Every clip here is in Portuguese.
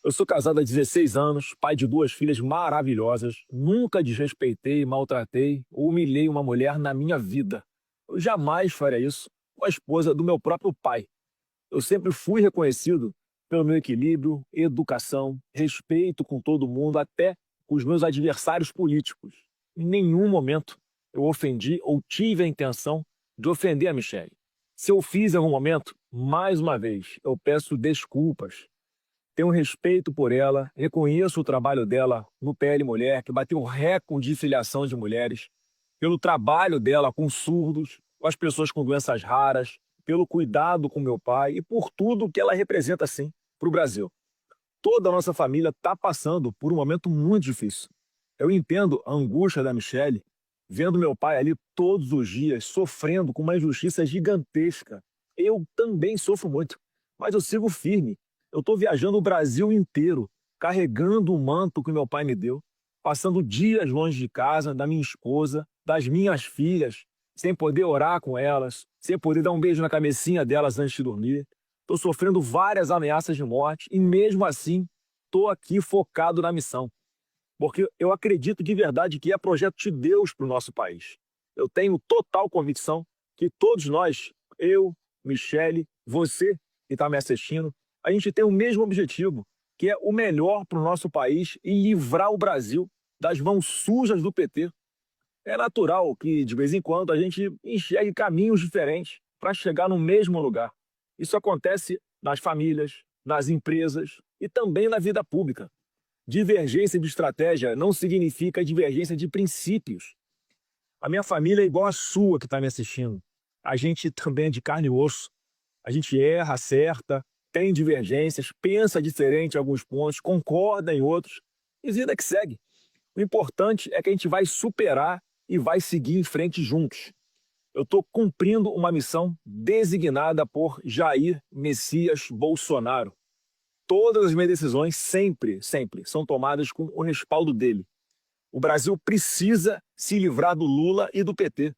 Eu sou casado há 16 anos, pai de duas filhas maravilhosas. Nunca desrespeitei, maltratei ou humilhei uma mulher na minha vida. Eu jamais faria isso com a esposa do meu próprio pai. Eu sempre fui reconhecido pelo meu equilíbrio, educação, respeito com todo mundo, até com os meus adversários políticos. Em nenhum momento eu ofendi ou tive a intenção de ofender a Michelle. Se eu fiz em algum momento, mais uma vez, eu peço desculpas. Tenho respeito por ela, reconheço o trabalho dela no PL Mulher, que bateu recorde de filiação de mulheres, pelo trabalho dela com surdos, com as pessoas com doenças raras, pelo cuidado com meu pai e por tudo que ela representa, sim, para o Brasil. Toda a nossa família está passando por um momento muito difícil. Eu entendo a angústia da Michelle, vendo meu pai ali todos os dias, sofrendo com uma injustiça gigantesca. Eu também sofro muito, mas eu sigo firme. Eu estou viajando o Brasil inteiro, carregando o manto que meu pai me deu, passando dias longe de casa, da minha esposa, das minhas filhas, sem poder orar com elas, sem poder dar um beijo na cabecinha delas antes de dormir. Estou sofrendo várias ameaças de morte e, mesmo assim, estou aqui focado na missão. Porque eu acredito de verdade que é projeto de Deus para o nosso país. Eu tenho total convicção que todos nós, eu, Michele, você que está me assistindo, a gente tem o mesmo objetivo, que é o melhor para o nosso país e livrar o Brasil das mãos sujas do PT. É natural que, de vez em quando, a gente enxergue caminhos diferentes para chegar no mesmo lugar. Isso acontece nas famílias, nas empresas e também na vida pública. Divergência de estratégia não significa divergência de princípios. A minha família é igual a sua que está me assistindo. A gente também é de carne e osso. A gente erra, acerta, tem divergências, pensa diferente em alguns pontos, concorda em outros, e vida que segue. O importante é que a gente vai superar e vai seguir em frente juntos. Eu estou cumprindo uma missão designada por Jair Messias Bolsonaro. Todas as minhas decisões sempre são tomadas com o respaldo dele. O Brasil precisa se livrar do Lula e do PT.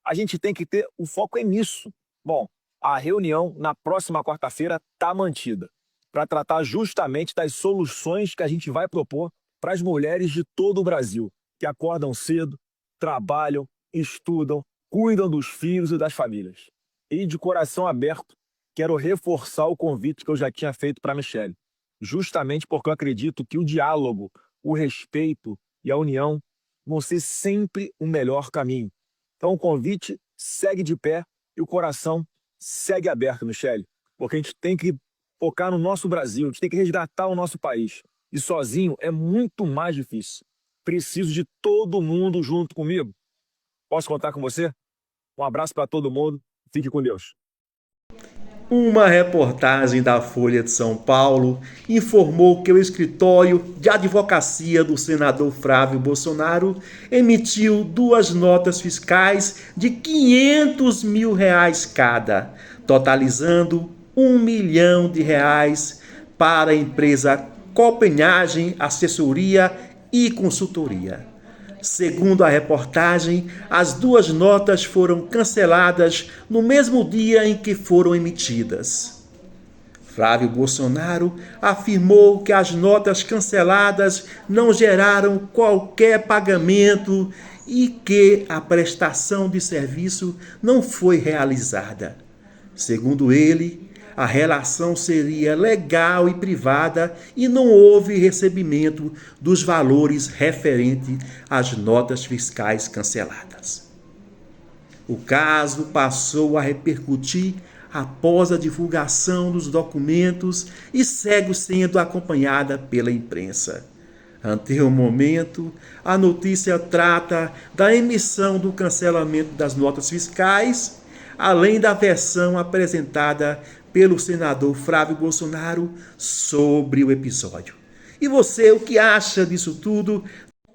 A gente tem que ter o foco nisso. Bom, a reunião na próxima quarta-feira está mantida para tratar justamente das soluções que a gente vai propor para as mulheres de todo o Brasil, que acordam cedo, trabalham, estudam, cuidam dos filhos e das famílias. E de coração aberto, quero reforçar o convite que eu já tinha feito para a Michelle, justamente porque eu acredito que o diálogo, o respeito e a união vão ser sempre o melhor caminho. Então o convite segue de pé e o coração segue aberto, Michelle, porque a gente tem que focar no nosso Brasil, a gente tem que resgatar o nosso país. E sozinho é muito mais difícil. Preciso de todo mundo junto comigo. Posso contar com você? Um abraço para todo mundo. Fique com Deus. Uma reportagem da Folha de São Paulo informou que o escritório de advocacia do senador Flávio Bolsonaro emitiu duas notas fiscais de R$ 500 mil cada, totalizando R$ 1 milhão para a empresa Copenhagen Assessoria e Consultoria. Segundo a reportagem, as duas notas foram canceladas no mesmo dia em que foram emitidas. Flávio Bolsonaro afirmou que as notas canceladas não geraram qualquer pagamento e que a prestação de serviço não foi realizada. Segundo ele, a relação seria legal e privada e não houve recebimento dos valores referentes às notas fiscais canceladas. O caso passou a repercutir após a divulgação dos documentos e segue sendo acompanhada pela imprensa. Ante o momento, a notícia trata da emissão do cancelamento das notas fiscais, além da versão apresentada pelo senador Flávio Bolsonaro sobre o episódio. E você, o que acha disso tudo?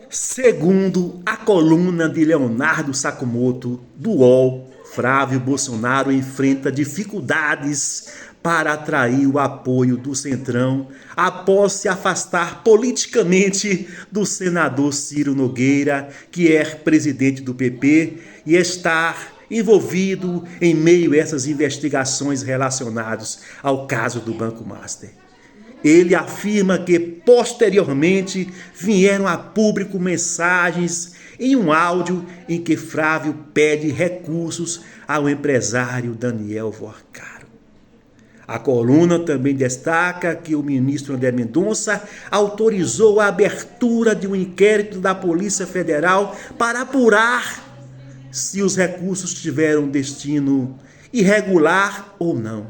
Segundo a coluna de Leonardo Sakamoto, do UOL, Flávio Bolsonaro enfrenta dificuldades para atrair o apoio do Centrão após se afastar politicamente do senador Ciro Nogueira, que é presidente do PP, e estar envolvido em meio a essas investigações relacionadas ao caso do Banco Master. Ele afirma que posteriormente vieram a público mensagens em um áudio em que Flávio pede recursos ao empresário Daniel Vorcaro. A coluna também destaca que o ministro André Mendonça autorizou a abertura de um inquérito da Polícia Federal para apurar se os recursos tiveram destino irregular ou não.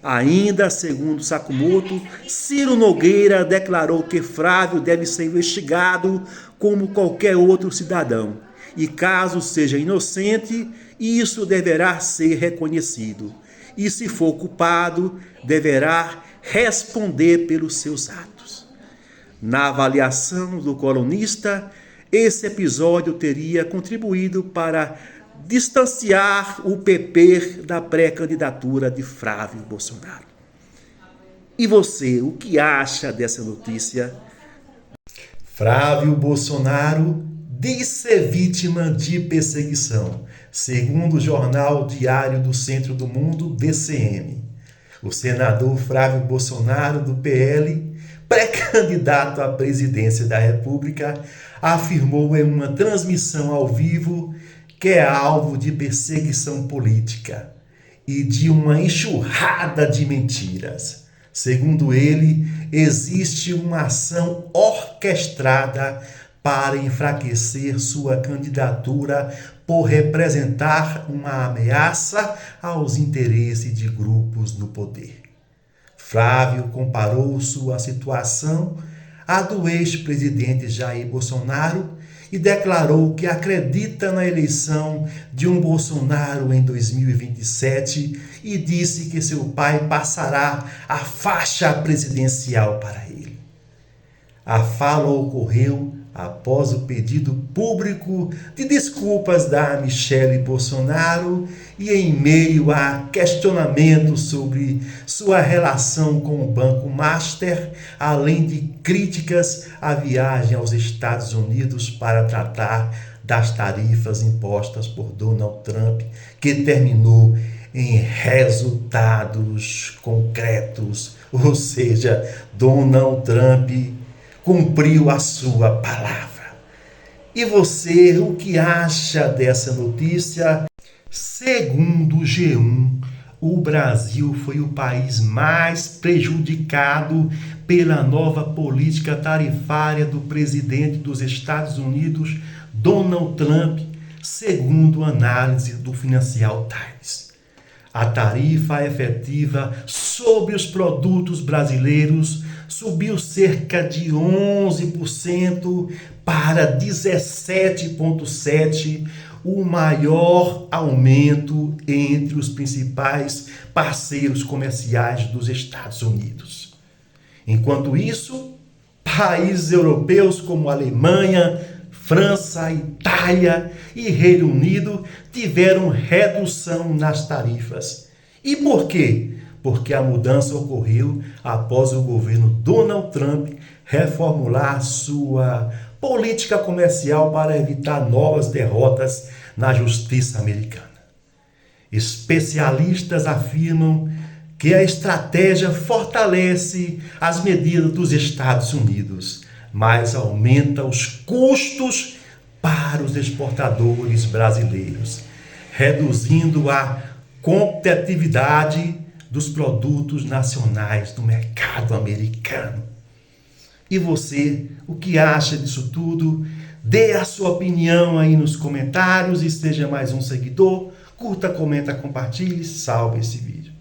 Ainda, segundo Sakamoto, Ciro Nogueira declarou que Flávio deve ser investigado como qualquer outro cidadão e, caso seja inocente, isso deverá ser reconhecido. E, se for culpado, deverá responder pelos seus atos. Na avaliação do colunista, esse episódio teria contribuído para distanciar o PP da pré-candidatura de Flávio Bolsonaro. E você, o que acha dessa notícia? Flávio Bolsonaro diz ser vítima de perseguição, segundo o jornal Diário do Centro do Mundo, DCM. O senador Flávio Bolsonaro, do PL, pré-candidato à presidência da República, afirmou em uma transmissão ao vivo que é alvo de perseguição política e de uma enxurrada de mentiras. Segundo ele, existe uma ação orquestrada para enfraquecer sua candidatura por representar uma ameaça aos interesses de grupos no poder. Flávio comparou sua situação à do ex-presidente Jair Bolsonaro e declarou que acredita na eleição de um Bolsonaro em 2027 e disse que seu pai passará a faixa presidencial para ele. A fala ocorreu após o pedido público de desculpas da Michele Bolsonaro e em meio a questionamentos sobre sua relação com o Banco Master, além de críticas à viagem aos Estados Unidos para tratar das tarifas impostas por Donald Trump, que terminou em resultados concretos, ou seja, Donald Trump cumpriu a sua palavra. E você, o que acha dessa notícia? Segundo o G1, o Brasil foi o país mais prejudicado pela nova política tarifária do presidente dos Estados Unidos, Donald Trump, segundo análise do Financial Times. A tarifa efetiva sobre os produtos brasileiros subiu cerca de 11% para 17,7%, o maior aumento entre os principais parceiros comerciais dos Estados Unidos. Enquanto isso, países europeus como Alemanha, França, Itália e Reino Unido tiveram redução nas tarifas. E por quê? Porque a mudança ocorreu após o governo Donald Trump reformular sua política comercial para evitar novas derrotas na justiça americana. Especialistas afirmam que a estratégia fortalece as medidas dos Estados Unidos, mas aumenta os custos para os exportadores brasileiros, reduzindo a competitividade dos produtos nacionais do mercado americano. E você, o que acha disso tudo? Dê a sua opinião aí nos comentários e seja mais um seguidor. Curta, comenta, compartilhe, salve esse vídeo.